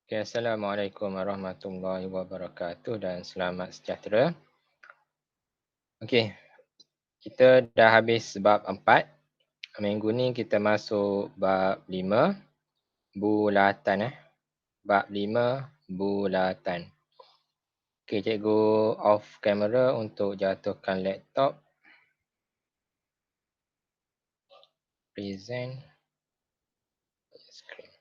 Okay, Assalamualaikum warahmatullahi wabarakatuh dan selamat sejahtera. Okey, kita dah habis bab 4. Minggu ni kita masuk bab 5, bulatan. Bab 5, bulatan. Okey, cikgu off kamera untuk jatuhkan laptop. Present screen.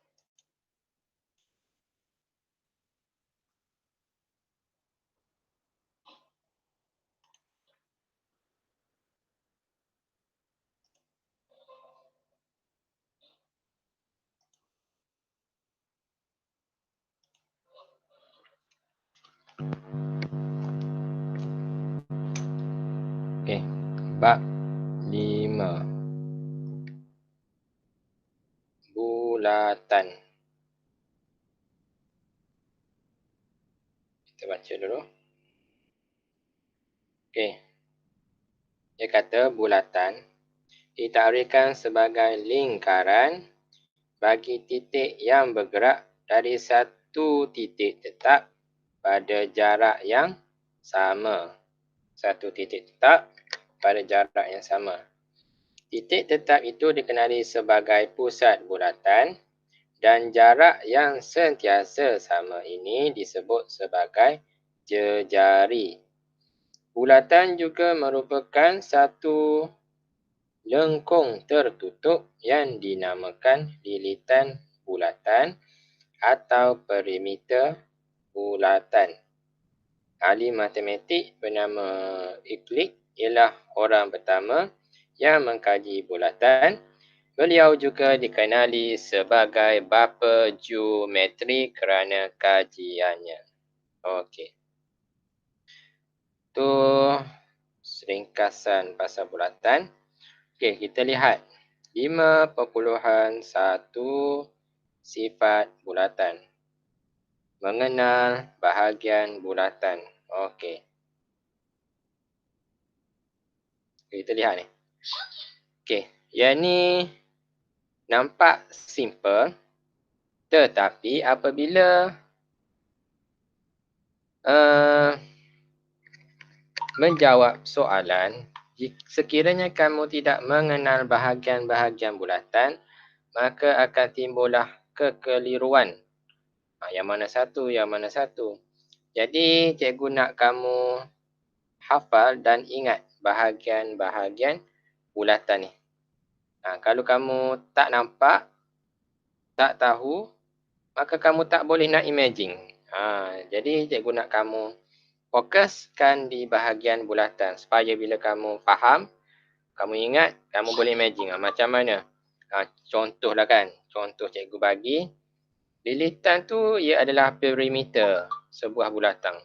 Okey, bab 5. Bulatan. Kita baca dulu. Okey. Dia kata bulatan ditarikkan sebagai lingkaran bagi titik yang bergerak dari satu titik tetap pada jarak yang sama. Satu titik tetap pada jarak yang sama. Titik tetap itu dikenali sebagai pusat bulatan dan jarak yang sentiasa sama ini disebut sebagai jejari. Bulatan juga merupakan satu lengkung tertutup yang dinamakan lilitan bulatan atau perimeter bulatan. Ahli matematik bernama Euclid ialah orang pertama yang mengkaji bulatan. Beliau juga dikenali sebagai bapa geometri kerana kajiannya. Okey. Tu ringkasan pasal bulatan. Okey, kita lihat 5.1 sifat bulatan. Mengenal bahagian bulatan. Okey. Kita lihat ni. Okey, yang ni nampak simple tetapi apabila menjawab soalan, sekiranya kamu tidak mengenal bahagian-bahagian bulatan, maka akan timbullah kekeliruan. Yang mana satu, yang mana satu. Jadi, cikgu nak kamu hafal dan ingat bahagian-bahagian bulatan ni. Kalau kamu tak nampak, tak tahu, maka kamu tak boleh nak imagine. Jadi, cikgu nak kamu fokuskan di bahagian bulatan supaya bila kamu faham, kamu ingat, kamu boleh imagine. Macam mana? Contohlah kan. Contoh cikgu bagi. Lilitan tu ia adalah perimeter sebuah bulatan.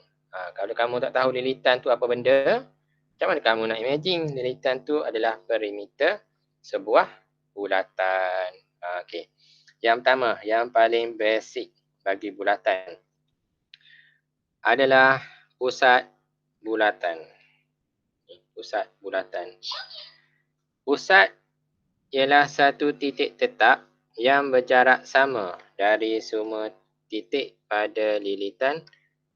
Kalau kamu tak tahu lilitan tu apa benda, macam mana kamu nak imagine lilitan tu adalah perimeter sebuah bulatan. Okey. Yang pertama, yang paling basic bagi bulatan adalah pusat bulatan. Pusat bulatan. Pusat ialah satu titik tetap yang berjarak sama dari semua titik pada lilitan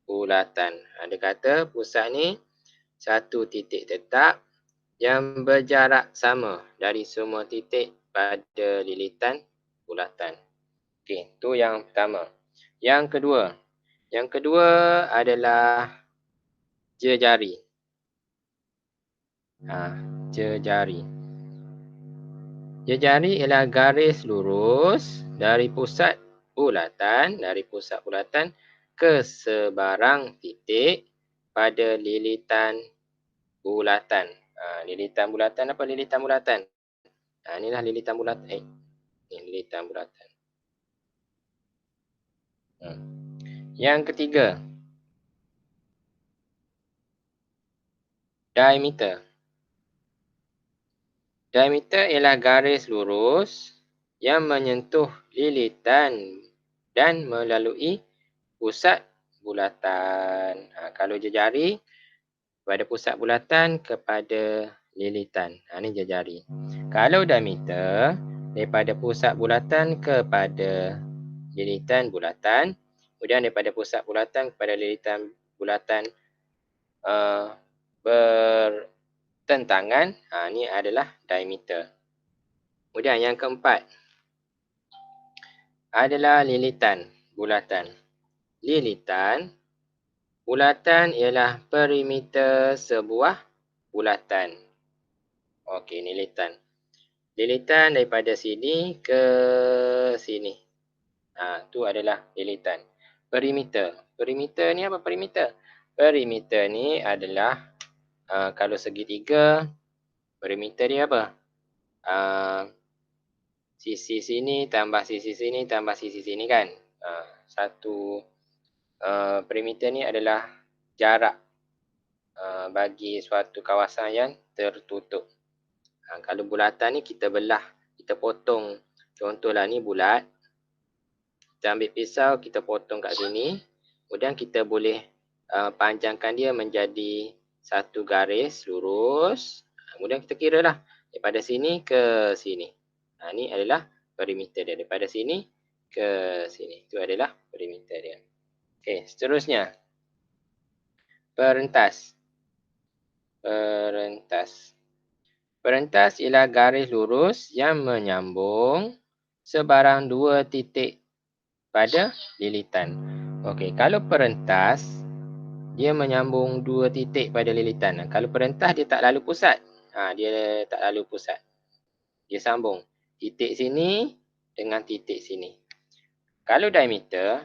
bulatan. Dia kata pusat ni satu titik tetap yang berjarak sama dari semua titik pada lilitan bulatan. Okey, tu yang pertama. Yang kedua adalah jejari. Jejari. Jejari ialah garis lurus dari pusat bulatan ke sebarang titik pada lilitan bulatan. Lilitan bulatan apa lilitan bulatan? Inilah lilitan bulatan. Ini lilitan bulatan. Yang ketiga, diameter. Diameter ialah garis lurus yang menyentuh lilitan dan melalui pusat bulatan. Kalau jejari, pada pusat bulatan kepada lilitan. Ini jejari. Kalau diameter, daripada pusat bulatan kepada lilitan bulatan. Kemudian daripada pusat bulatan kepada lilitan bulatan bertentangan, ni adalah diameter. Kemudian yang keempat adalah lilitan bulatan. Lilitan bulatan ialah perimeter sebuah bulatan. Okey, lilitan. Lilitan daripada sini ke sini. Tu adalah lilitan. Perimeter. Perimeter ni apa perimeter? Perimeter ni adalah kalau segitiga, perimeter dia apa? Sisi sini tambah sisi sini tambah sisi sini kan. Satu perimeter ni adalah jarak bagi suatu kawasan yang tertutup. Kalau bulatan ni kita belah, kita potong. Contohlah ni bulat. Kita ambil pisau, kita potong kat sini. Kemudian kita boleh panjangkan dia menjadi satu garis lurus. Kemudian kita kira lah daripada sini ke sini. Ni adalah perimeter dia. Daripada sini ke sini. Itu adalah perimeter dia. Okey, seterusnya. Perentas. Perentas. Perentas ialah garis lurus yang menyambung sebarang dua titik pada lilitan. Okey, kalau perentas, dia menyambung dua titik pada lilitan. Kalau perentas, dia tak lalu pusat. Dia tak lalu pusat. Dia sambung titik sini dengan titik sini. Kalau diameter,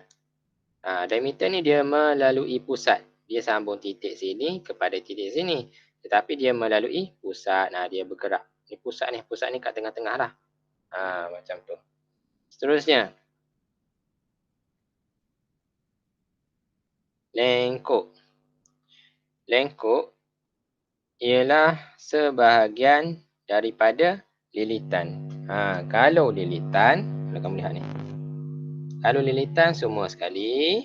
diameter ni dia melalui pusat. Dia sambung titik sini kepada titik sini. Tetapi dia melalui pusat. Dia bergerak. Ni pusat ni kat tengah-tengah lah. Macam tu. Seterusnya. Lengkuk. Lengkuk ialah sebahagian daripada lilitan. Kalau lilitan, kamu lihat ni. Kalau lilitan semua sekali.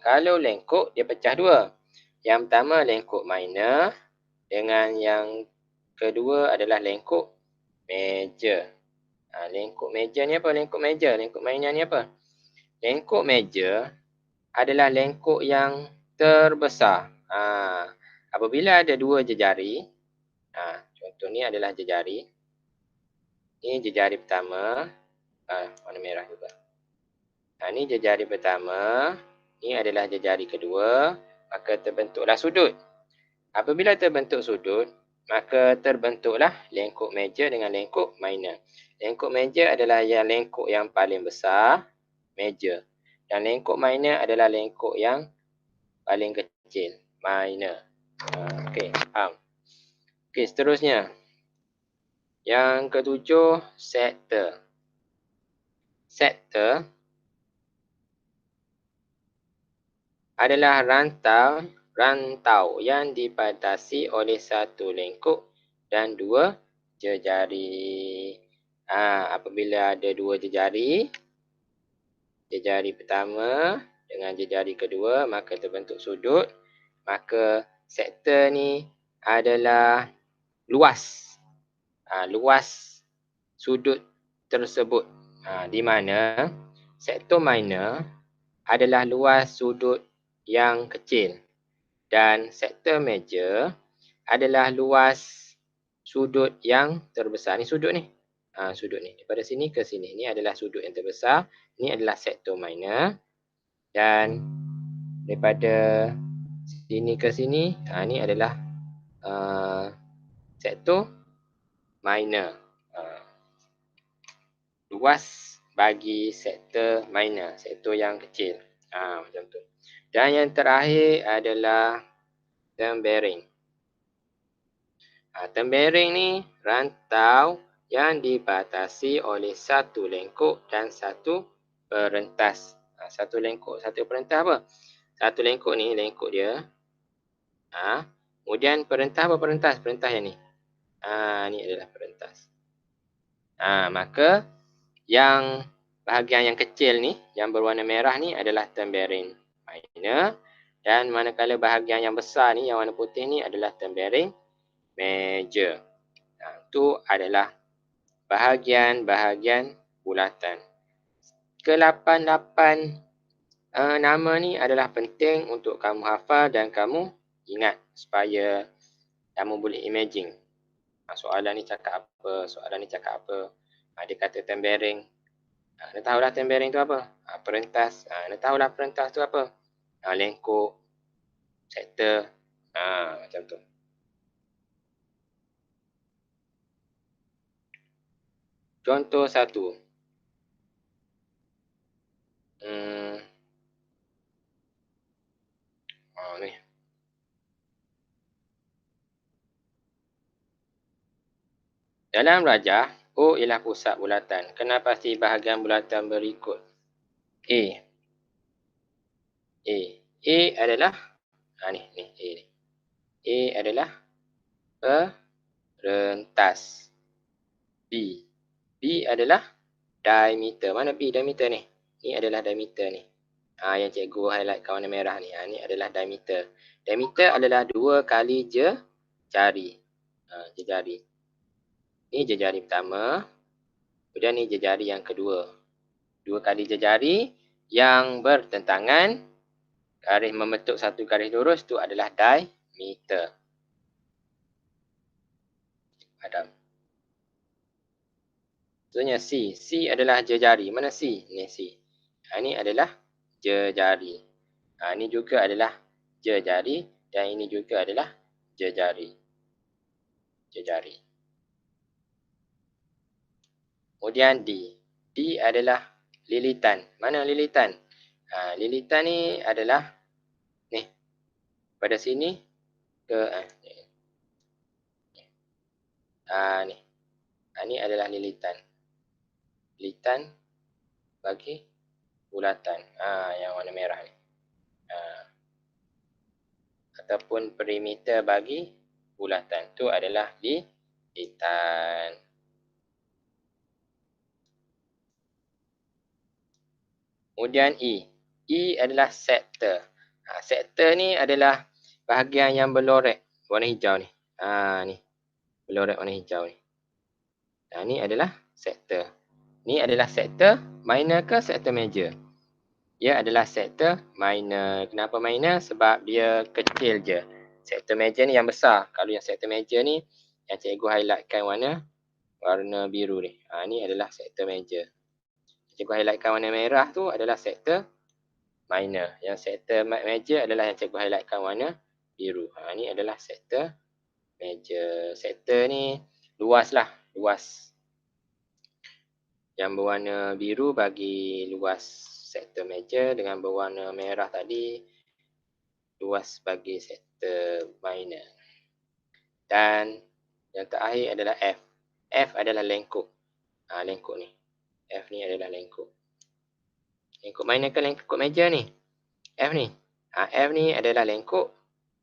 Kalau lengkuk dia pecah dua. Yang pertama lengkuk minor dengan yang kedua adalah lengkuk major. Lengkuk major ni apa? Lengkuk major, lengkuk minor ni apa? Lengkuk major adalah lengkuk yang terbesar. Apabila ada dua jejari, contoh ni adalah jejari. Ini jejari pertama. Warna merah juga. Ini jejari pertama. Ini adalah jejari kedua. Maka terbentuklah sudut. Apabila terbentuk sudut, maka terbentuklah lengkuk major dengan lengkuk minor. Lengkuk major adalah yang lengkuk yang paling besar, major. Dan lengkuk minor adalah lengkuk yang paling kecil, minor. Okey, faham. Okey, seterusnya. Yang ketujuh, sector. Sector adalah rantau yang dibatasi oleh satu lengkuk dan dua jejari. Apabila ada dua jejari, jejari pertama dengan jejari kedua, maka terbentuk sudut. Maka sektor ni adalah luas. Luas sudut tersebut. Di mana sektor minor adalah luas sudut yang kecil. Dan sektor major adalah luas sudut yang terbesar. Ni sudut ni. Sudut ni. Daripada sini ke sini. Ni adalah sudut yang terbesar. Ni adalah sektor minor. Dan daripada sini ke sini, ni adalah sektor minor. Luas bagi sektor minor. Sektor yang kecil. Macam tu. Dan yang terakhir adalah term bearing. Term bearing ni rantau yang dibatasi oleh satu lengkuk dan satu perentas. Satu lengkuk, satu perentas apa? Satu lengkuk ni, lengkuk dia. Kemudian perentas apa perentas? Perentas yang ni. Ni adalah perentas. Maka yang bahagian yang kecil ni, yang berwarna merah ni adalah term bearing minor. Dan manakala bahagian yang besar ni, yang warna putih ni adalah term bearing major. Itu adalah bahagian-bahagian bulatan. Ke-8 Nama ni adalah penting untuk kamu hafal dan kamu ingat supaya kamu boleh imagine. Soalan ni cakap apa, soalan ni cakap apa. Dia kata tempering. Anda tahulah tempering tu apa? Perentas. Anda tahulah perentas tu apa? Lengkuk, sektor. Macam tu. Contoh satu. Ni. Dalam rajah, O ialah pusat bulatan. Kena pasti bahagian bulatan berikut. A. A adalah ni A ni. A adalah perentas. B. B adalah diameter. Mana B diameter ni? Ni adalah diameter ni. Yang cikgu highlight kat warna merah ni. Ni adalah diameter. Diameter adalah 2 kali jari. Jari. Ni jari pertama. Kemudian ni jari yang kedua. 2 kali jari yang bertentangan. Garis membentuk satu garis lurus tu adalah diameter. Adam. Contohnya C. C adalah jari. Mana C? Ni C. Ini adalah jari. Ini juga adalah jari. Dan ini juga adalah jari. Kemudian D. D adalah lilitan. Mana lilitan? Lilitan ni adalah ni. Pada sini ke ni. Ini adalah lilitan. Lilitan bagi bulatan. Yang warna merah ni. Ataupun perimeter bagi bulatan. Itu adalah lilitan. Kemudian E. E adalah sektor. Sektor ni adalah bahagian yang berlorek warna hijau ni. Ni. Berlorek warna hijau ni. Ni adalah sektor. Ni adalah sektor minor ke sektor major? Ia adalah sektor minor. Kenapa minor? Sebab dia kecil je. Sektor major ni yang besar. Kalau yang sektor major ni, yang cikgu highlightkan warna biru ni. Ni adalah sektor major. Cikgu highlightkan warna merah tu adalah sektor minor. Yang sektor major adalah yang cikgu highlightkan warna biru. Ni adalah sektor major. Sektor ni luas lah. Luas. Yang berwarna biru bagi luas sektor major, dengan berwarna merah tadi luas bagi sektor minor. Dan yang terakhir adalah F. F adalah lengkuk. Lengkuk ni. F ni adalah lengkuk. Lengkuk minor ke lengkuk major ni? F ni. F ni adalah lengkuk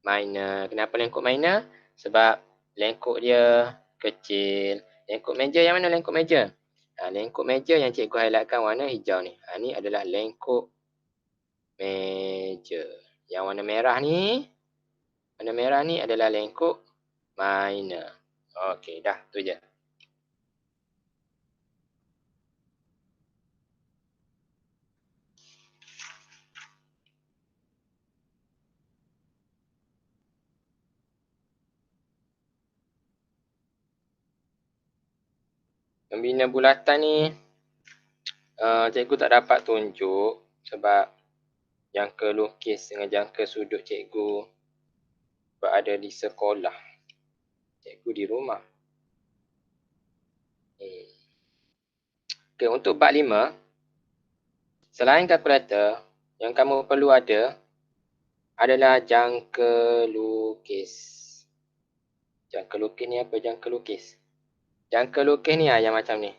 minor. Kenapa lengkuk minor? Sebab lengkuk dia kecil. Lengkuk major yang mana lengkuk major? Lengkuk major yang cikgu highlightkan warna hijau ni. Ni adalah lengkuk major. Yang warna merah ni adalah lengkuk minor. Okey, dah tu je. Membina bulatan ni cikgu tak dapat tunjuk sebab jangka lukis dengan jangka sudut cikgu berada di sekolah. Cikgu di rumah. Okey, untuk bab 5, selain kalkulator, yang kamu perlu ada adalah jangka lukis. Jangka lukis ni apa? Jangka lukis. Jangka lukis ni yang macam ni.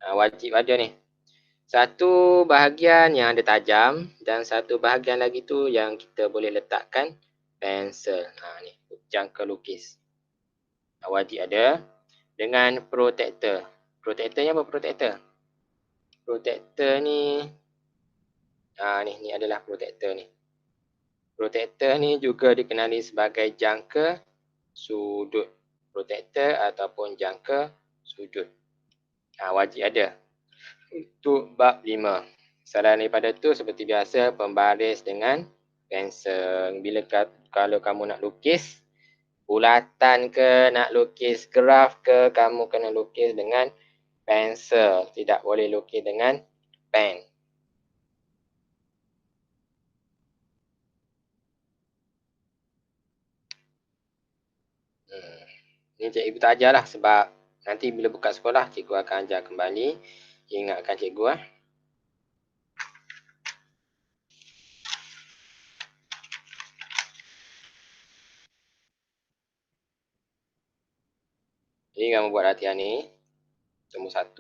Wajib ada ni. Satu bahagian yang ada tajam dan satu bahagian lagi tu yang kita boleh letakkan pensel. Ni jangka lukis. Wajib ada dengan protektor. Protektornya apa protektor? Protektor ni ni adalah protektor ni. Protektor ni juga dikenali sebagai jangka sudut. Protektor ataupun jangka sudut. Wajib ada. Untuk bab 5. Selain daripada tu, seperti biasa, pembaris dengan pensel. Kalau kamu nak lukis bulatan ke, nak lukis graf ke, kamu kena lukis dengan pensel. Tidak boleh lukis dengan pen. Ni cikgu tak ajarlah sebab nanti bila buka sekolah, cikgu akan ajar kembali. Ingatkan cikgu . Jadi kamu buat latihan ni. Nombor 1.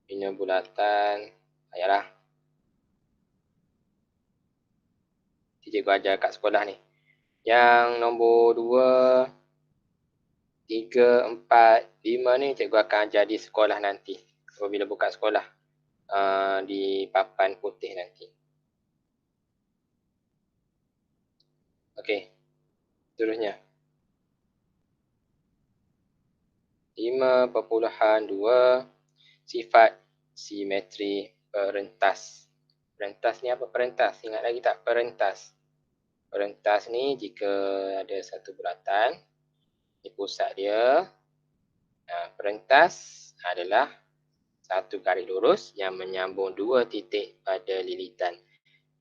Bina bulatan. Ayolah. Cikgu ajar kat sekolah ni. Yang nombor 2, 3, 4, 5 ni cikgu akan ajar di sekolah nanti. Apabila buka sekolah. Di papan putih nanti. Okey. Seterusnya. 5.2. Sifat simetri perentas. Perentas ni apa perentas? Ingat lagi tak perentas? Perentas ni jika ada satu bulatan, di pusat dia, perentas adalah satu garis lurus yang menyambung dua titik pada lilitan.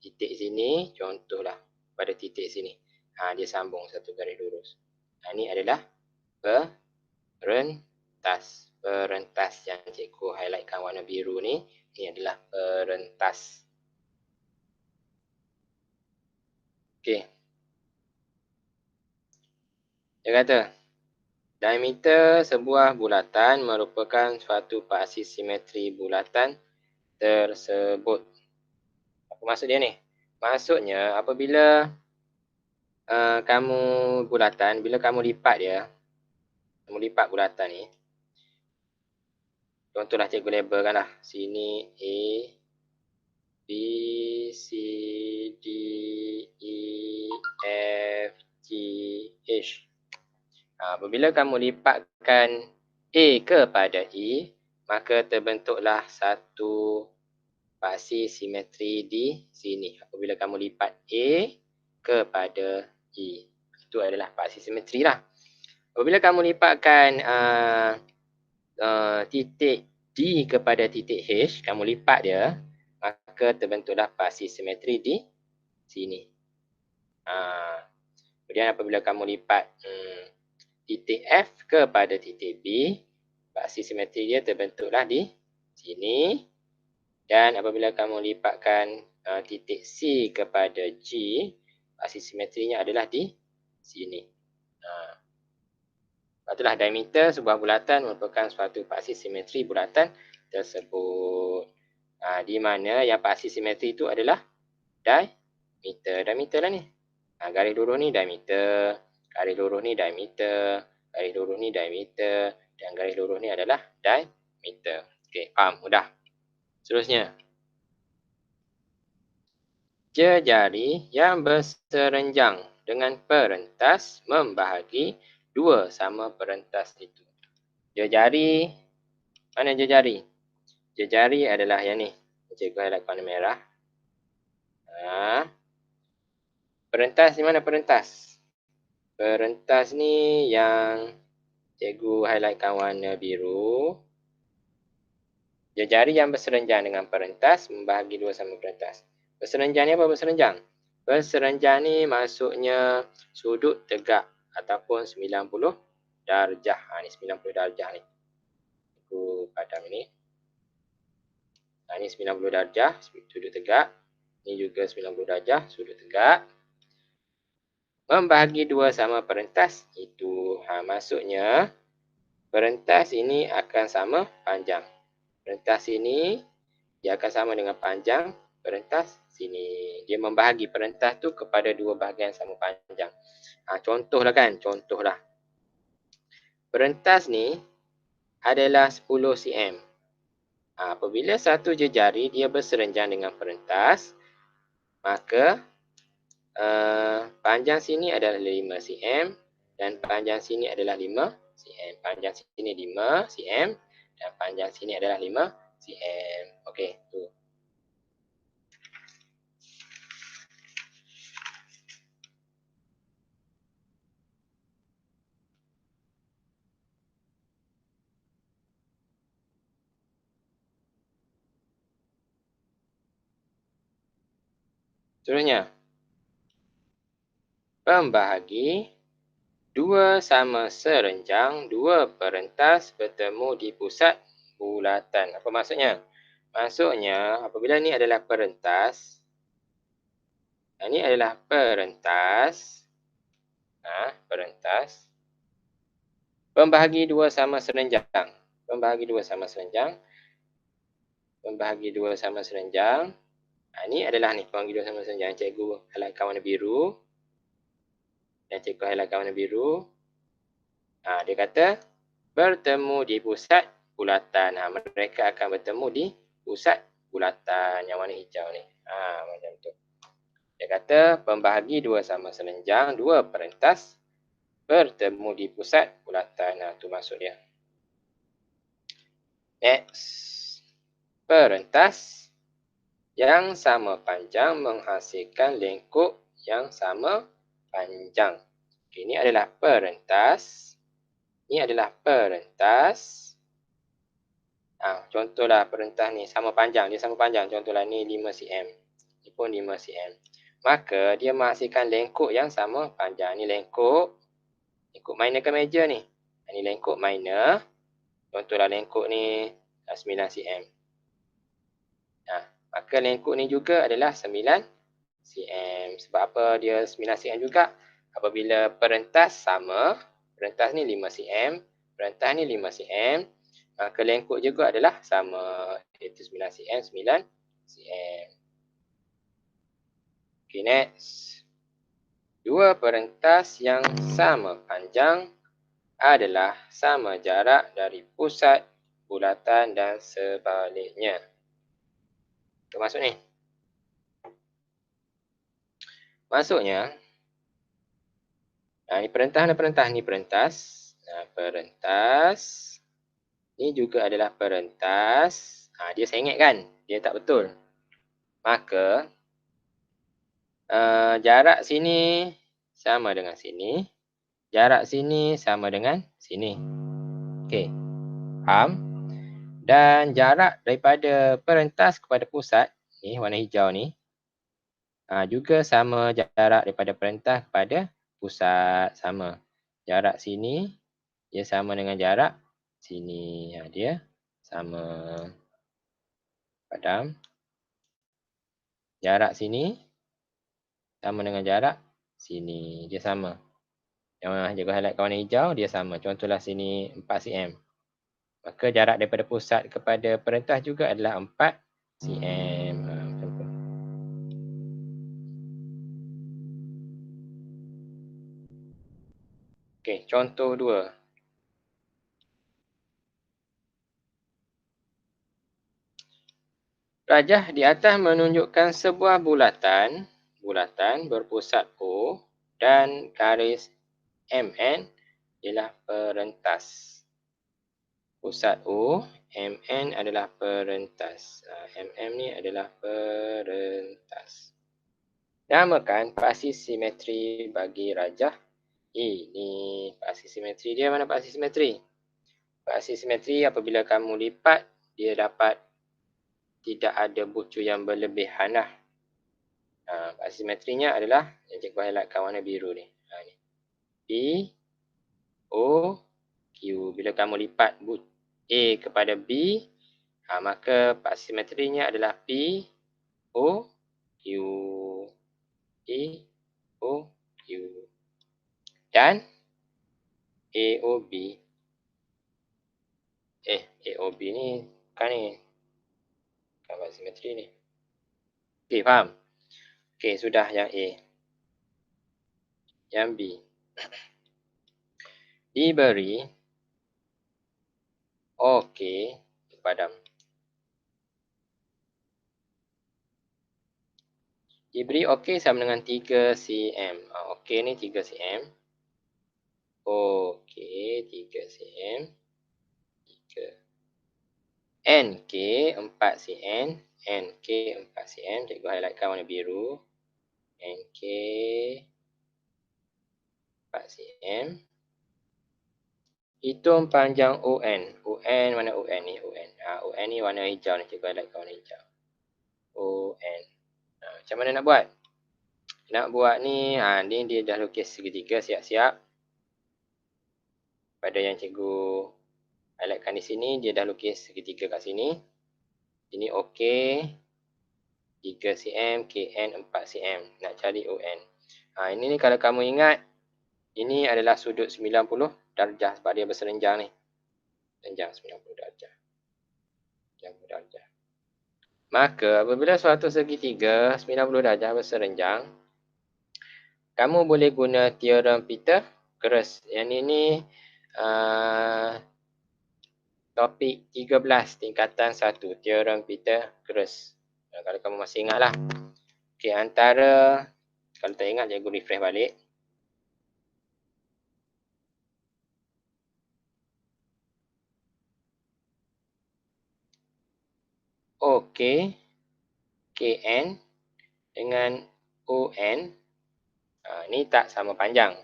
Titik sini, contohlah pada titik sini. Dia sambung satu garis lurus. Ini adalah perentas. Perentas yang cikgu highlightkan warna biru ni, ini adalah perentas. Okey. Dia kata, diameter sebuah bulatan merupakan suatu paksi simetri bulatan tersebut. Apa maksud dia ni? Maksudnya apabila kamu bulatan, bila kamu lipat dia, kamu lipat bulatan ni, contohlah cikgu labelkan lah. Sini A, B, C, D, E, F, G, H. Apabila kamu lipatkan A kepada E, maka terbentuklah satu paksi simetri di sini. Apabila kamu lipat A kepada E, itu adalah paksi simetri lah. Apabila kamu lipatkan titik D kepada titik H, kamu lipat dia, maka terbentuklah paksi simetri di sini. Kemudian apabila kamu lipat titik F kepada titik B, paksi simetri dia terbentuklah di sini. Dan apabila kamu lipatkan titik C kepada G, paksi simetrinya adalah di sini. Itulah diameter sebuah bulatan merupakan suatu paksi simetri bulatan tersebut. Di mana yang paksi simetri itu adalah diameter. Diameter lah ni. Garis lurus ni diameter, garis lurus ni diameter, garis lurus ni diameter, dan garis lurus ni adalah diameter. Okey, faham? Mudah. Seterusnya. Jejari yang berserenjang dengan perentas membahagi dua sama perentas itu. Jejari, mana jejari? Jejari adalah yang ni. Cikgu highlight warna merah. Perentas di mana perentas? Perentas ni yang cikgu highlightkan warna biru. Jejari yang berserenjang dengan perentas membahagi dua sama perentas. Berserenjang ni apa berserenjang? Berserenjang ni maksudnya sudut tegak ataupun 90 darjah. Ni 90 darjah ni. Aku padam ni. Ni 90 darjah sudut tegak. Ni juga 90 darjah sudut tegak. Membahagi dua sama perentas itu. Maksudnya perentas ini akan sama panjang. Perentas ini dia akan sama dengan panjang perentas sini. Dia membahagi perentas tu kepada dua bahagian sama panjang. Contohlah kan, contohlah. Perentas ni adalah 10 cm. Apabila satu jejari dia berserenjang dengan perentas, maka panjang sini adalah 5 cm dan panjang sini adalah 5 cm. Panjang sini 5 cm dan panjang sini adalah 5 cm. Okey, tu. Seterusnya, pembahagi dua sama serenjang, dua perentas bertemu di pusat bulatan. Apa maksudnya? Maksudnya, apabila ni adalah perentas, ini adalah perentas, perentas, pembahagi dua sama serenjang. Pembahagi dua sama serenjang. Pembahagi dua sama serenjang. Ini adalah ni, pembahagi dua sama serenjang. Cikgu highlightkan warna biru. Dan cikgu highlightkan warna biru. Dia kata, bertemu di pusat bulatan. Mereka akan bertemu di pusat bulatan yang warna hijau ni. Macam tu. Dia kata, pembahagi dua sama serenjang, dua perentas bertemu di pusat bulatan. Tu maksud dia. Next. Perentas yang sama panjang menghasilkan lengkuk yang sama panjang. Okay, ini adalah perentas. Ini adalah perentas. Contohlah perentas ni sama panjang. Dia sama panjang. Contohlah ni 5 cm. Ini pun 5 cm. Maka dia menghasilkan lengkuk yang sama panjang. Ni lengkuk. Lengkuk minor ke major ni? Ini lengkuk minor. Contohlah lengkuk ni 9 cm. Maka lengkuk ni juga adalah 9 cm. Sebab apa dia 9 cm juga? Apabila perentas sama, perentas ni 5 cm, perentas ni 5 cm, maka lengkuk juga adalah sama, iaitu 9 cm, 9 cm. Okay, next. Dua perentas yang sama panjang adalah sama jarak dari pusat bulatan dan sebaliknya. Apa maksud ni? Maksudnya, ni perentas dan perentas. Ni perentas. Perentas. Ni juga adalah perentas. Dia sengit kan? Dia tak betul. Maka, jarak sini sama dengan sini. Jarak sini sama dengan sini. Okey. Faham? Dan jarak daripada perentas kepada pusat, ni warna hijau ni, juga sama jarak daripada perentas kepada pusat. Sama. Jarak sini, dia sama dengan jarak sini. Dia sama. Padam? Jarak sini sama dengan jarak sini. Dia sama. Yang cikgu highlightkan warna hijau, dia sama. Contohlah sini 4 cm. Maka jarak daripada pusat kepada perentas juga adalah 4 cm. Okey, contoh 2. Rajah di atas menunjukkan sebuah bulatan berpusat O dan garis MN ialah perentas. Pusat O, MN adalah perentas. MM ni adalah perentas. Namakan paksi simetri bagi rajah ini. Paksi simetri dia mana paksi simetri? Paksi simetri apabila kamu lipat, dia dapat tidak ada bucu yang berlebihan lah. Paksi simetrinya adalah yang cikgu highlightkan warna biru ni. Ni. P, O, Q. Bila kamu lipat A kepada B, maka paksi simetrinya adalah P, O, Q. P, O, Q. Dan AOB. AOB ni bukan ni. Bukan paksi simetri ni. Okey, faham? Okey, sudah yang A. Yang B. Diberi okey, padam. Diberi okey sama dengan 3 cm. Okey ni 3 cm. Okey, 3 cm. 3. NK 4 cm. NK 4 cm. Cikgu highlightkan warna biru. NK 4 cm. Hitung panjang UN. UN mana UN ni? UN. UN ni warna hijau ni. Cikgu highlightkan warna hijau. UN. Macam mana nak buat? Nak buat ni, ni dia dah lukis segitiga, siap-siap. Pada yang cikgu highlightkan di sini, dia dah lukis segitiga kat sini. Ini OK, 3 cm, KN 4 cm. Nak cari ON. Ini ni kalau kamu ingat, ini adalah sudut 90 darjah sebab dia berserenjang ni. Serenjang 90 darjah. 90 darjah. Maka apabila suatu segitiga 90 darjah berserenjang, kamu boleh guna teorem Pythagoras. Yang ini topik 13 tingkatan 1, teorem Pythagoras. Kalau kamu masih ingatlah. Okey, antara, kalau tak ingat cikgu refresh balik. Okey, KN dengan ON ni tak sama panjang.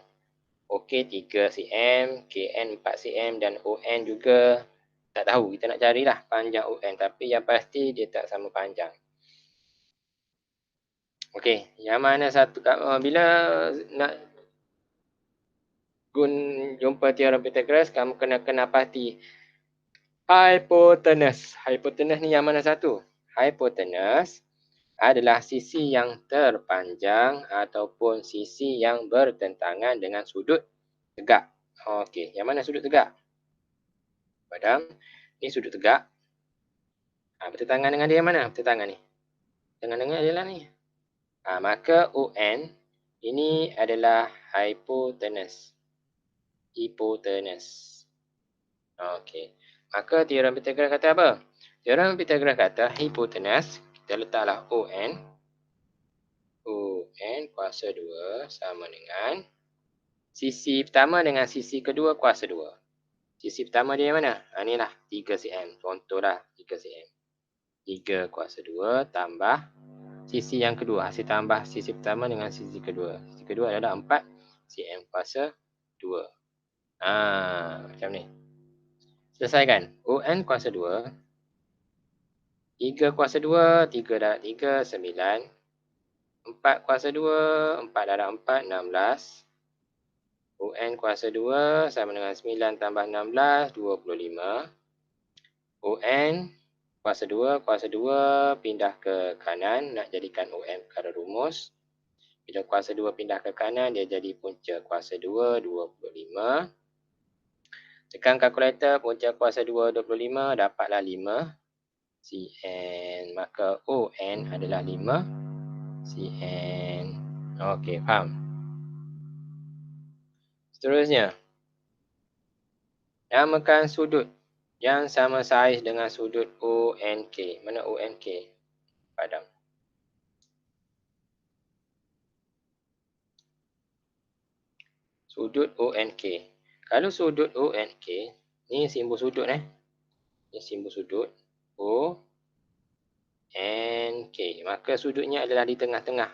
OK 3 cm, KN 4 cm dan ON juga tak tahu. Kita nak carilah panjang ON, tapi yang pasti dia tak sama panjang. Okey, yang mana satu, bila nak jumpa teorem Pythagoras, kamu kena pasti hipotenus. Hipotenus ni yang mana satu? Hipotenus adalah sisi yang terpanjang ataupun sisi yang bertentangan dengan sudut tegak. Okey, yang mana sudut tegak? Padam, ni sudut tegak. Bertentangan dengan dia yang mana? Bertentangan ni. Bertentangan dengan dia lah ni. Maka ON ini adalah hipotenus. Hipotenus. Okey. Maka teorem Pythagoras kata apa? Teorem Pythagoras kata hipotenus, kita letaklah ON. ON kuasa 2 sama dengan sisi pertama dengan sisi kedua kuasa 2. Sisi pertama dia yang mana? Inilah 3 cm. Contohlah 3 cm. 3 kuasa 2 tambah sisi yang kedua. Hasil tambah sisi pertama dengan sisi kedua. Sisi kedua adalah 4 cm kuasa 2. Macam ni. Selesaikan. ON kuasa 2. 3 kuasa 2, 3 darab 3, 9. 4 kuasa 2, 4 darab 4, 16. ON kuasa 2 sama dengan 9 tambah 16, 25. ON kuasa 2 pindah ke kanan, nak jadikan ON perkara rumus. Bila kuasa 2 pindah ke kanan, dia jadi punca kuasa 2, 25. Tekan kalkulator, punca kuasa 2, 25, dapatlah 5 cm. Maka ON adalah 5 cm. Okey, faham? Seterusnya, namakan sudut yang sama saiz dengan sudut ONK. Mana ONK? Padam. Sudut ONK. Kalau sudut ONK, ni simbol sudut Ni simbol sudut ONK. Maka sudutnya adalah di tengah-tengah.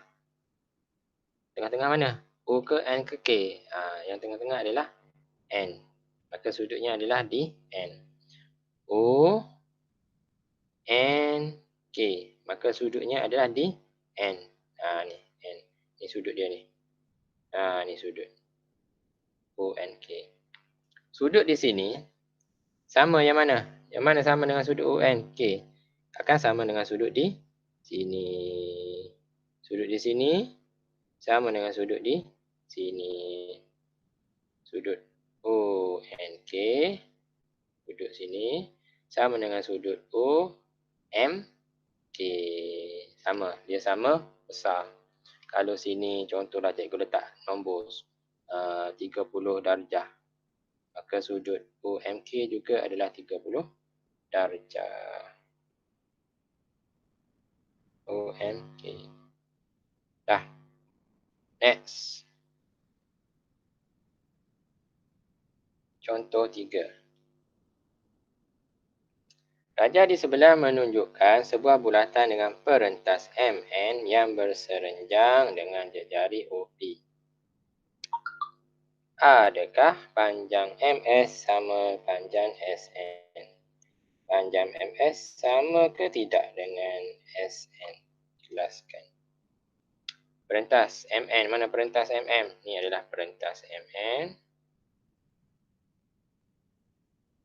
Tengah-tengah mana? O ke N ke K? Yang tengah-tengah adalah N. Maka sudutnya adalah di N. O N K. Maka sudutnya adalah di N. Ni N. Ni sudut dia ni. Ni sudut ONK. Sudut di sini sama yang mana? Yang mana sama dengan sudut ONK? Akan sama dengan sudut di sini. Sudut di sini sama dengan sudut di sini. Sudut ONK, sudut sini sama dengan sudut OMK. Sama, dia sama besar. Kalau sini contohlah cikgu letak nombor 30 darjah. Maka sudut OMK juga adalah 30 darjah. OMK. Dah. Next. Contoh 3. Raja di sebelah menunjukkan sebuah bulatan dengan perentas MN yang berserenjang dengan jari OP. Adakah panjang MS sama panjang SN? Panjang MS sama ke tidak dengan SN? Jelaskan. Perentas MN. Mana perentas MM? Ni adalah perentas MN.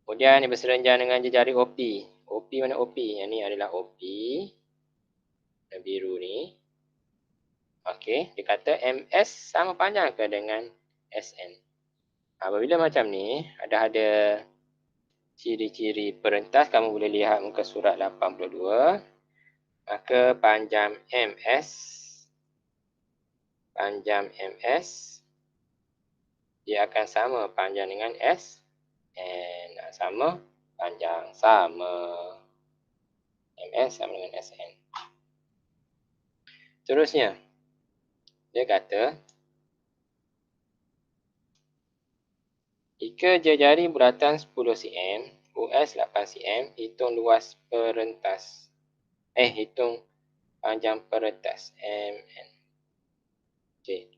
Kemudian dia berserenjang dengan jejari OP. OP mana OP? Yang ni adalah OP. Yang biru ni. Okey, dia kata MS sama panjang ke dengan SN. Apabila macam ni, ada ciri-ciri perentas, kamu boleh lihat muka surat 82. Maka panjang MS dia akan sama panjang dengan SN. Sama panjang, sama. MS sama dengan SN. Terusnya, dia kata jika jejari bulatan 10 cm, US 8 cm, hitung luas perentas. Hitung panjang perentas MN. Okey.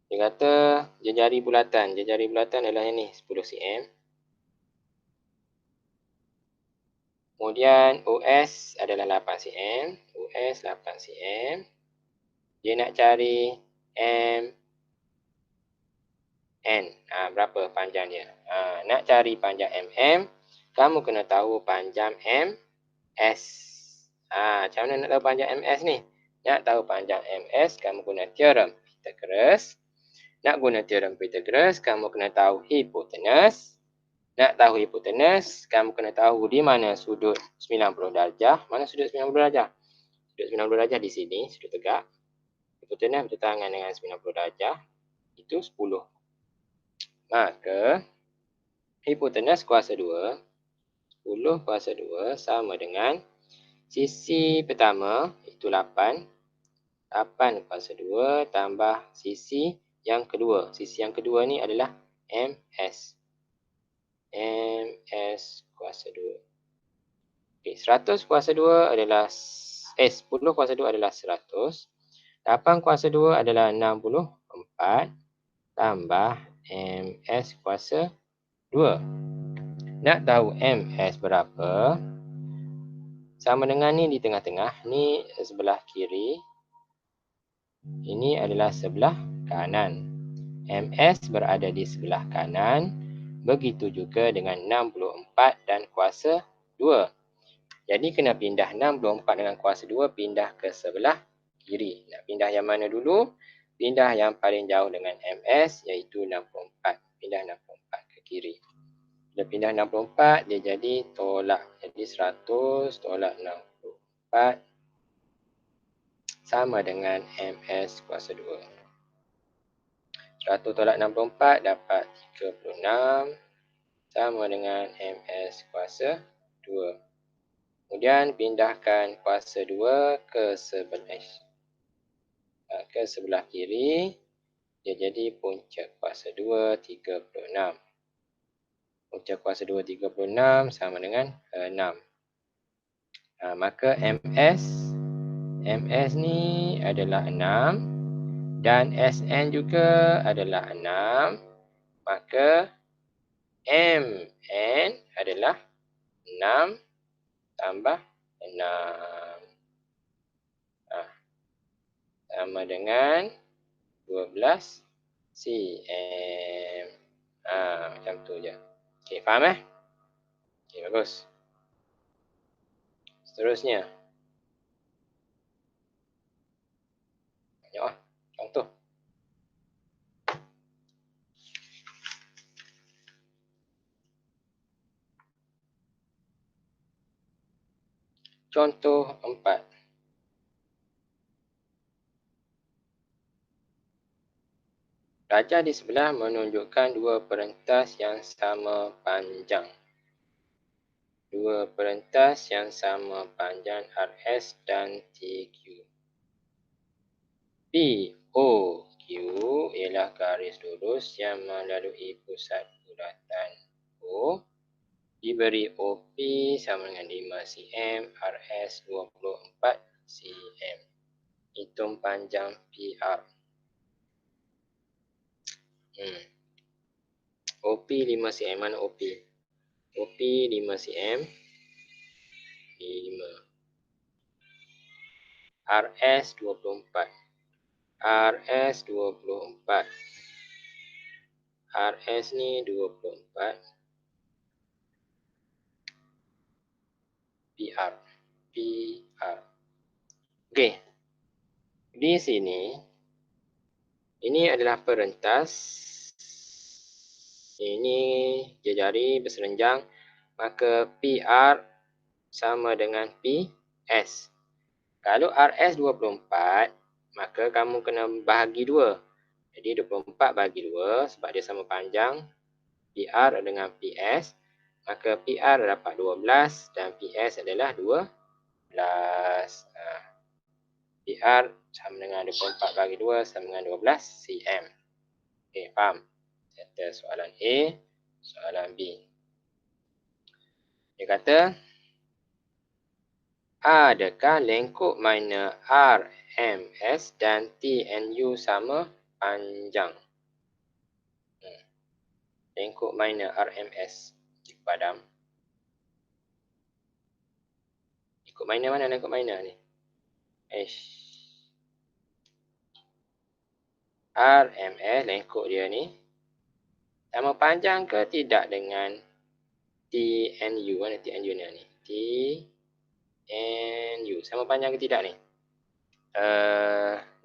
Dia kata jejari bulatan. Jejari bulatan adalah yang ni, 10 cm. Kemudian US adalah 8 cm. US 8 cm. Dia nak cari MN. Berapa panjang dia? Nak cari panjang MM, kamu kena tahu panjang MS. Macam mana nak tahu panjang MS ni? Nak tahu panjang MS, kamu guna teorem Pythagoras. Nak guna teorem Pythagoras, kamu kena tahu hipotenus. Nak tahu hipotenus, kamu kena tahu di mana sudut 90 darjah. Mana sudut 90 darjah? Sudut 90 darjah di sini, sudut tegak. Hipotenus bertentangan dengan 90 darjah. Itu 10. Maka, hipotenus kuasa 2. 10 kuasa 2 sama dengan sisi pertama, itu 8. 8 kuasa 2 tambah sisi yang kedua. Sisi yang kedua ni adalah MS. MS kuasa 2. Okay, 100 kuasa 2 adalah 10 kuasa 2 adalah 100. 8 kuasa 2 adalah 64 tambah MS kuasa 2. Nak tahu MS berapa? Sama dengan ni di tengah-tengah. Ni sebelah kiri. Ini adalah sebelah kanan. MS berada di sebelah kanan. Begitu juga dengan 64 dan kuasa 2. Jadi kena pindah 64 dengan kuasa 2, pindah ke sebelah kiri. Nak pindah yang mana dulu? Pindah yang paling jauh dengan MS, iaitu 64. Pindah 64 ke kiri. Bila pindah 64, dia jadi tolak. Jadi 100 tolak 64 sama dengan MS kuasa 2. 100 tolak 64 dapat 36 sama dengan MS kuasa 2. Kemudian pindahkan kuasa 2 ke sebelah kiri. Dia jadi punca kuasa 2 36. Punca kuasa 2 36 sama dengan 6. Maka MS ni adalah 6. Dan SN juga adalah 6. Maka MN adalah 6 tambah 6. Sama dengan 12 cm. Macam tu je. Okey, faham Okey, bagus. Seterusnya. Tengok contoh. Contoh 4. Darjah di sebelah menunjukkan dua perentas yang sama panjang. Dua perentas yang sama panjang RS dan TQ. POQ ialah garis lurus yang melalui pusat bulatan O. Diberi OP sama dengan 5 cm, RS 24 cm. Hitung panjang PR. OP 5 cm. Mana OP? OP 5 cm. 5. RS 24. RS 24. RS ni 24. PR. PR. Okey. Di sini, ini adalah perentas. Ini jejari berserenjang. Maka PR sama dengan PS. Kalau RS 24, maka kamu kena bahagi 2. Jadi 24 bahagi 2 sebab dia sama panjang. PR dengan PS. Maka PR dapat 12 dan PS adalah 12. PR sama dengan 24 bahagi 2 sama dengan 12 cm. Okey, faham? Settle soalan A, soalan B. Dia kata, adakah lengkuk minor RMS dan TNU sama panjang? Lengkuk minor RMS. Cikgu padam. Lengkuk minor mana lengkuk minor ni? RMS lengkuk dia ni sama panjang ke tidak dengan TNU? Mana TNU ni? TNU sama panjang ke tidak ni?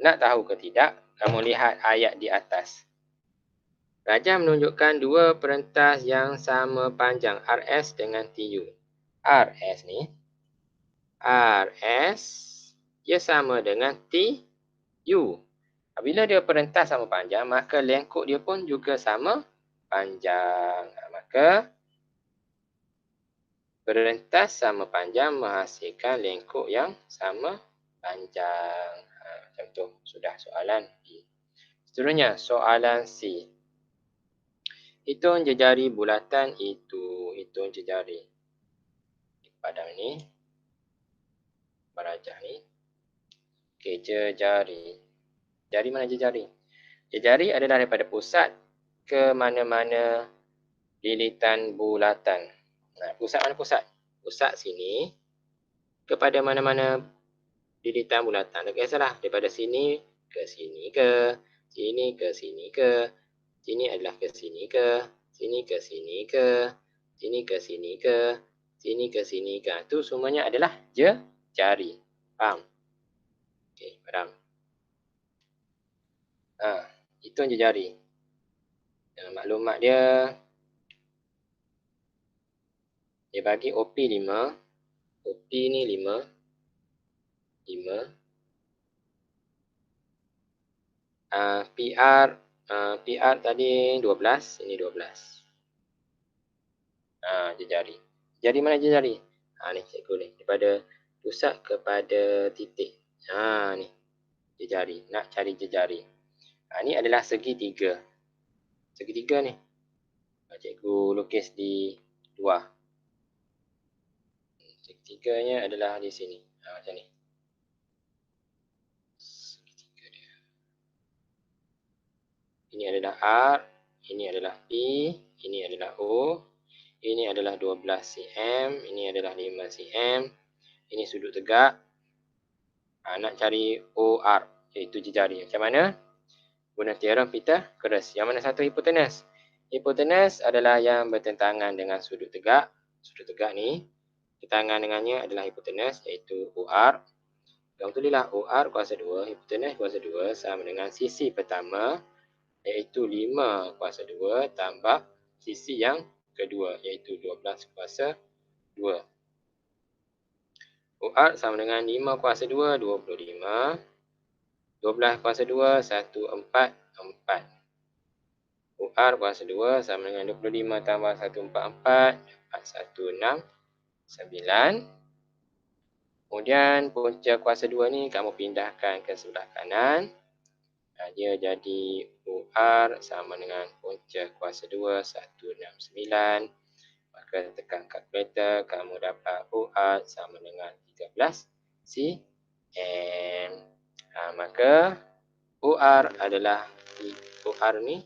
Nak tahu ke tidak? Kamu lihat ayat di atas. Rajah menunjukkan dua perentas yang sama panjang RS dengan TU. RS ni, RS dia sama dengan TU. Apabila dia perentas sama panjang, maka lengkuk dia pun juga sama panjang. Maka perentas sama panjang menghasilkan lengkuk yang sama panjang. Macam tu. Sudah soalan B. Seterusnya, soalan C. Hitung jejari bulatan itu. Hitung jejari. Padang ni. Barajah ni. Okey, jejari. Jari mana jejari? Jejari adalah daripada pusat ke mana-mana lilitan bulatan. Pusat mana pusat? Pusat sini kepada mana-mana lilitan bulatan. Tak kisahlah daripada sini ke sini ke, sini ke sini ke, sini adalah ke sini ke, sini ke sini ke, sini ke sini ke, sini ke sini ke. Itu semuanya adalah jari. Faham? Okey, faham. Itu jari. Maklumat dia bagi OP 5. OP ni 5. PR tadi 12, ini 12. Jejari. Jari mana jejari? Ni cikgu ni. Daripada pusat kepada titik. Ni. Jejari. Nak cari jejari. Ni adalah segitiga. Segitiga ni. Cikgu lukis di luar. Segitiganya adalah di sini. Macam ni. Segitiga dia. Ini adalah R. Ini adalah P. Ini adalah O. Ini adalah 12 cm. Ini adalah 5 cm. Ini sudut tegak. Nak cari OR, iaitu jejari. Macam mana? Guna teorem Pythagoras. Yang mana satu hipotenus? Hipotenus adalah yang bertentangan dengan sudut tegak. Sudut tegak ni, bertentangan dengannya adalah hipotenus, iaitu OR. Kamu tulislah OR kuasa 2, hipotenus kuasa 2 sama dengan sisi pertama, iaitu 5 kuasa 2 tambah sisi yang kedua, iaitu 12 kuasa 2. OR sama dengan 5 kuasa 2, 25. 12 kuasa 2, 144. OR kuasa 2 sama dengan 25 tambah 144, dapat 169. Kemudian punca kuasa 2 ni kamu pindahkan ke sebelah kanan. Dia jadi OR sama dengan punca kuasa 2, 169. Maka tekan kalkulator, kamu dapat OR sama dengan 13 cm. Maka OR ni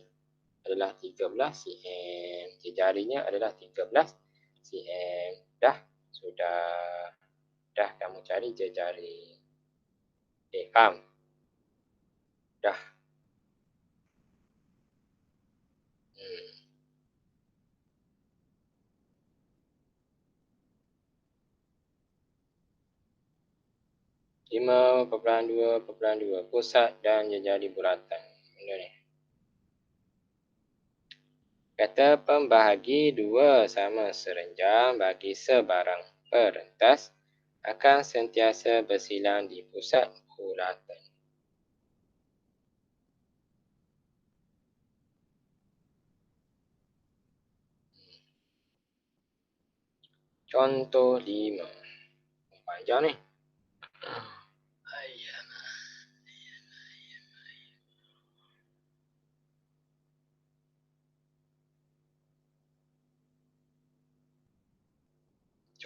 adalah 13 cm. Jejarinya adalah 13 cm. Dah kamu cari jejari. Faham? Dah. Hmm. 5,2,2 pusat dan jejari bulatan. Benda ni. Kata pembahagi 2 sama serenjang bagi sebarang perentas akan sentiasa bersilang di pusat bulatan. Contoh 5. Panjang ni.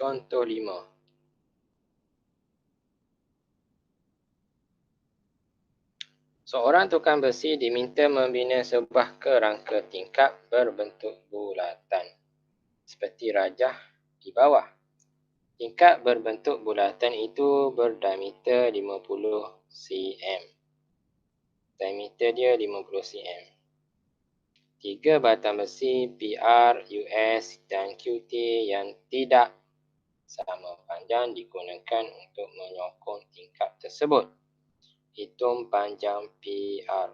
Contoh 5. Seorang tukang besi diminta membina sebuah kerangka tingkap berbentuk bulatan seperti rajah di bawah. Tingkap berbentuk bulatan itu berdiameter 50 cm. Diameter dia 50 cm. 3 batang besi PR, US dan QT yang tidak sama panjang digunakan untuk menyokong tingkap tersebut. Hitung panjang PR,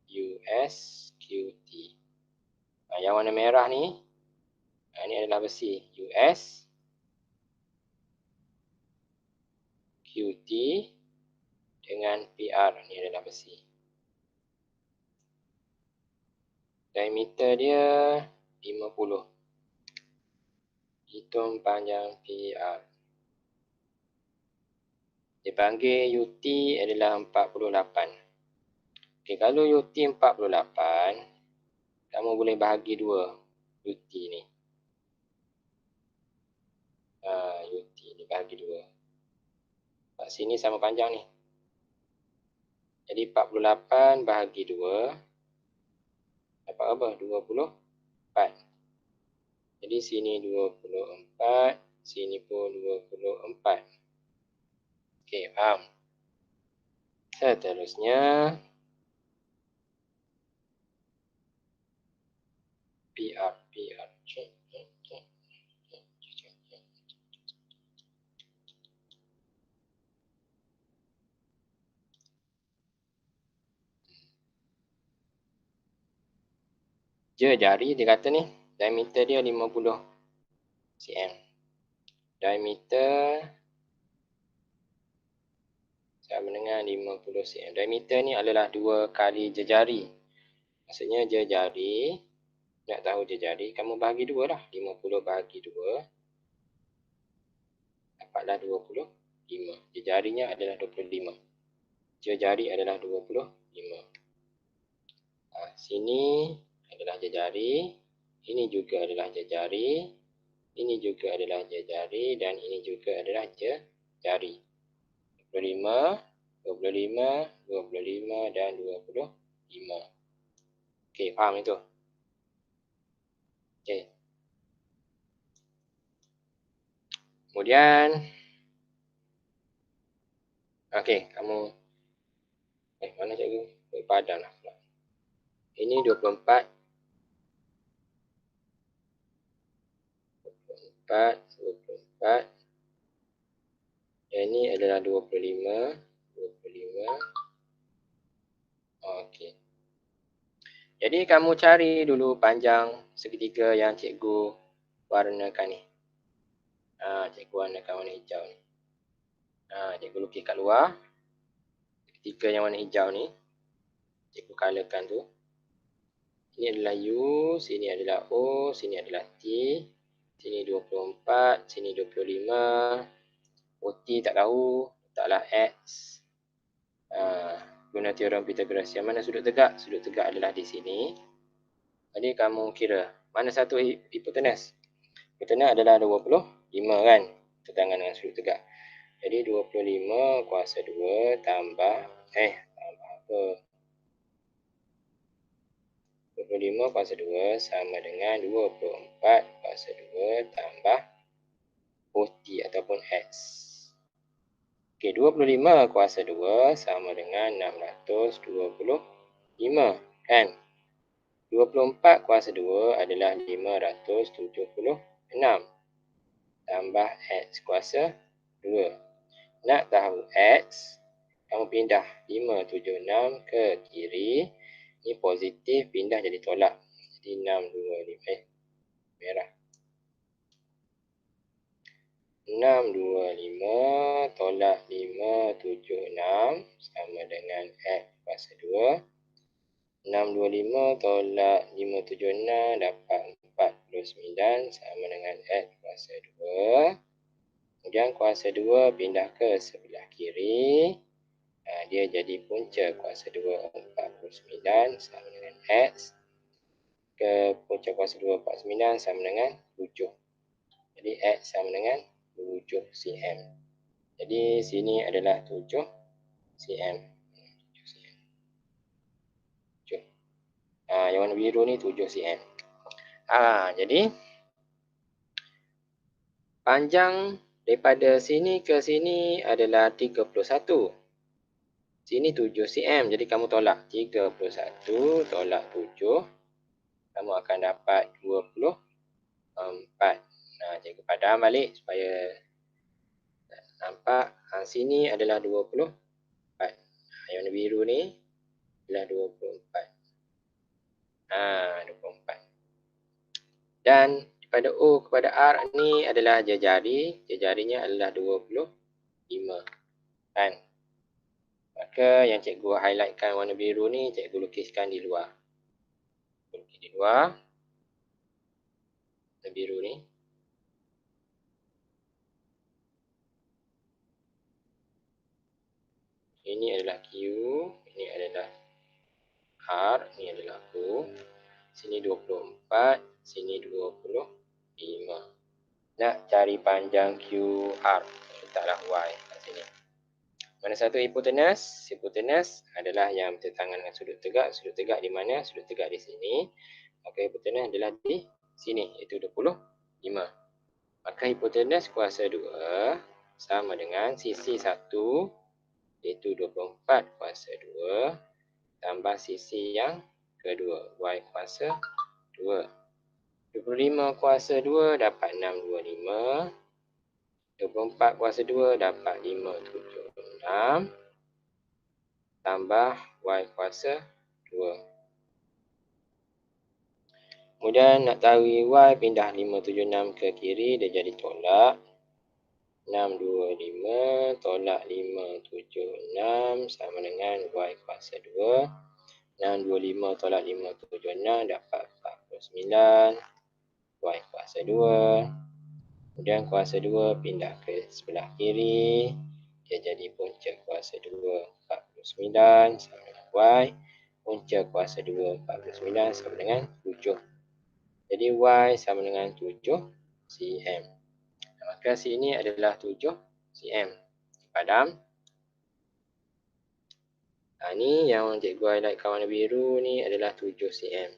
US, QT. Yang warna merah ni, ini adalah besi US, QT dengan PR. Ini adalah besi. Diameter dia 50. Hitung panjang PR. Dipanggil UT adalah 48. Okey, kalau UT 48, kamu boleh bahagi 2 UT ni. UT ni bahagi 2. Kat sini sama panjang ni. Jadi 48 bahagi 2. Dapat apa? 24. Jadi sini 24. Sini pun 24. Okey, faham? Seterusnya, PR. Jari dia kata ni, diameter dia 50 cm. Diameter sama dengan 50 cm. Diameter ni adalah 2 kali jejari. Maksudnya jejari, nak tahu jejari, kamu bahagi 2 lah. 50 bahagi 2. Dapatlah 25. Jejarinya adalah 25. Jejari adalah 25. Sini adalah jejari. Ini juga adalah jejari. Ini juga adalah jejari. Dan ini juga adalah jejari. 25, 25, 25 dan 25. Okey, faham itu? Okey. Kemudian, okey, kamu mana cikgu? Padam lah. Ini 24. 24. Yang ini adalah 25. 25. Okey. Jadi kamu cari dulu panjang segitiga yang cikgu warnakan ni. Cikgu warnakan warna hijau ni. Cikgu lukis kat luar. Segitiga yang warna hijau ni, cikgu colorkan tu. Ini adalah U, sini adalah O, sini adalah T. Sini 24, sini 25. OT tak tahu, taklah X. Guna teorem Pythagoras. Yang mana sudut tegak? Sudut tegak adalah di sini. Jadi kamu kira mana satu hipotenus? Hipotenus adalah 25 kan? Tetangan dengan sudut tegak. Jadi 25 kuasa 2 tambah apa? 25 kuasa 2 sama dengan 24 kuasa 2 tambah OT ataupun X. Okey, 25 kuasa 2 sama dengan 625, kan? 24 kuasa 2 adalah 576 tambah X kuasa 2. Nak tahu X, kamu pindah 576 ke kiri. Ini positif, pindah jadi tolak. Jadi 625, merah. 625 tolak 576 sama dengan X kuasa 2. 625 tolak 576 dapat 49 sama dengan X kuasa 2. Kemudian kuasa 2 pindah ke sebelah kiri. Dia jadi punca kuasa 2 49 sama dengan X. Ke punca kuasa 2 49 sama dengan 7. Jadi X sama dengan 7 cm. Jadi sini adalah 7 cm. 7 cm. 7. Yang warna biru ni 7 cm. Jadi panjang daripada sini ke sini adalah 31. Sini 7 cm. Jadi kamu tolak 31 tolak 7. Kamu akan dapat 24. Cikgu padam balik supaya nampak. Sini adalah 24. Yang warna biru ni adalah 24. 24. Dan daripada O kepada R ni adalah jari. Jarinya adalah 25. Kan? Maka yang cikgu highlightkan warna biru ni, cikgu lukiskan di luar. Lukis di luar. Warna biru ni. Ini adalah Q. Ini adalah R. Ini adalah O. Sini 24. Sini 25. Nak cari panjang QR. Letaklah Y kat sini. Mana satu hipotenus? Hipotenus adalah yang bertentangan dengan sudut tegak. Sudut tegak di mana? Sudut tegak di sini. Maka hipotenus adalah di sini, iaitu 25. Maka hipotenus kuasa 2 sama dengan sisi 1, iaitu 24 kuasa 2, tambah sisi yang kedua, Y kuasa 2. 25 kuasa 2 dapat 625. 24 kuasa 2 dapat 576. Tambah Y kuasa 2. Kemudian nak tahu Y, pindah 576 ke kiri, dia jadi tolak. 625 tolak 576 sama dengan Y kuasa 2. 625 tolak 576 dapat 49. Y kuasa 2. Kemudian kuasa 2 pindah ke sebelah kiri. Dia jadi punca kuasa 2 49 sama dengan Y. Punca kuasa 2 49 sama dengan 7. Jadi Y sama dengan 7 cm. Maka sini adalah 7 cm. Padam? Ni yang cikgu highlightkan warna biru ni adalah 7 cm.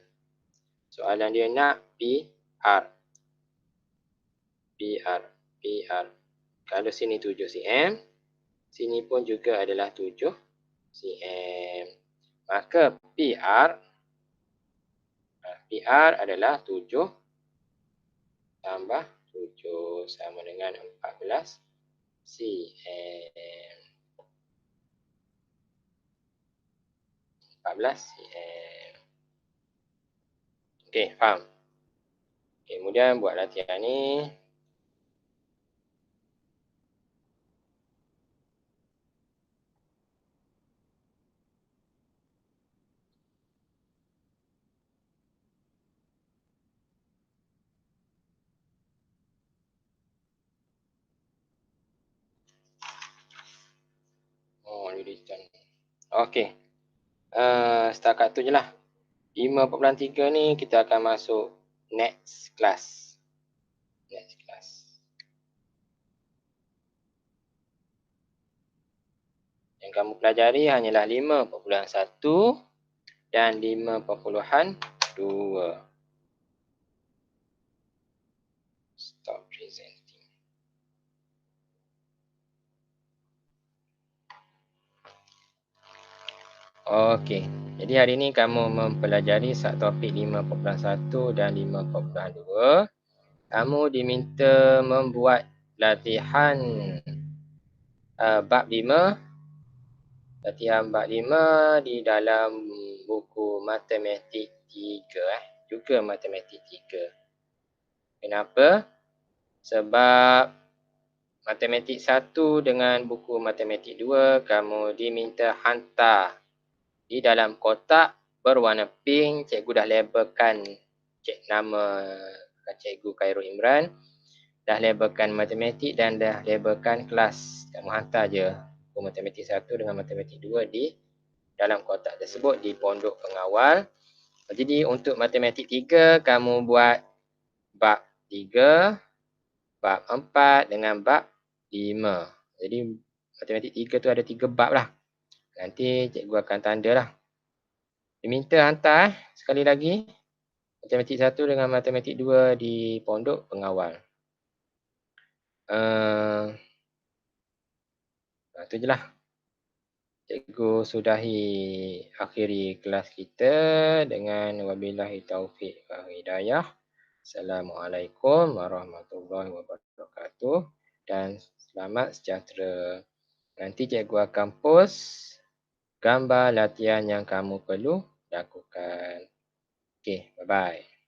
Soalan dia nak PR. PR. Kalau sini 7 cm, sini pun juga adalah 7 cm. Maka PR adalah 7 tambah 7 sama dengan 14 cm. 14 cm. Okey, faham? Okay, kemudian buat latihan ni. Okey. Setakat tu je lah. 5.3 ni kita akan masuk next class. Yang kamu pelajari hanyalah 5.1 dan 5.2. Stop presenting. Okey. Jadi hari ini kamu mempelajari topik 5.1 dan 5.2. Kamu diminta membuat latihan bab 5. Latihan bab 5 di dalam buku Matematik 3 juga Matematik 3. Kenapa? Sebab Matematik 1 dengan buku Matematik 2 kamu diminta hantar di dalam kotak berwarna pink. Cikgu dah labelkan nama Cikgu Khairul Imran, dah labelkan matematik dan dah labelkan kelas. Kamu hantar je buku Matematik 1 dengan Matematik 2 di dalam kotak tersebut di pondok pengawal. Jadi untuk Matematik 3 kamu buat bab 3, bab 4 dengan bab 5. Jadi Matematik 3 tu ada 3 bab lah. Nanti cikgu akan tanda lah. Diminta hantar sekali lagi Matematik 1 dengan Matematik 2 di pondok pengawal. Itu je lah. Cikgu sudahi akhiri kelas kita dengan wabillahi taufiq wal hidayah. Assalamualaikum warahmatullahi wabarakatuh dan selamat sejahtera. Nanti cikgu akan post gambar latihan yang kamu perlu lakukan. Okey, bye-bye.